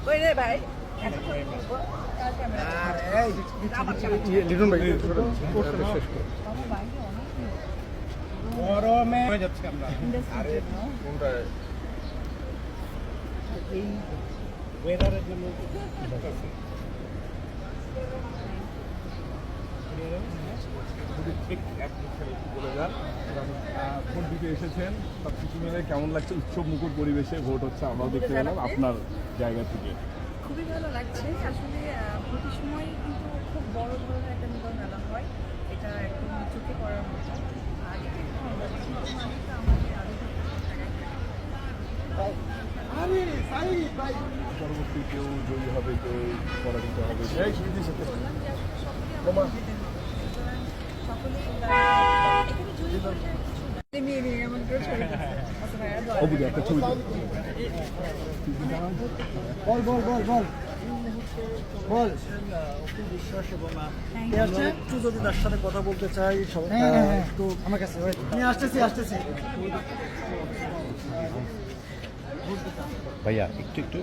ওই রে ভাই লিটন ভাই গরমে হয়ে যাচ্ছে আমরা কোনটা এই ওয়েদারের জন্য ঠিক বলে যান ভোট দিতে এসেছেন সব কিছু মিলে কেমন লাগছে উৎসব মুখর পরিবেশে ভোট হচ্ছে আমরাও দেখতে পেলাম আপনার জায়গা থেকে খুবই ভালো লাগছে আসলে প্রতি সময় কিন্তু খুব বড় ধরনের একটা মিলন মেলা হয় এটা একদম চোখে পড়ার মতো আর এটা আমাদের পরবর্তী কেউ জয়ী হবে কেউ পরাজিত হবে একটা ছবি বল বল বল বল বল বিশ্বাস এবং একটু যদি তার সাথে কথা বলতে চাই একটু আমার কাছে আমি আসতেছি ভাইয়া একটু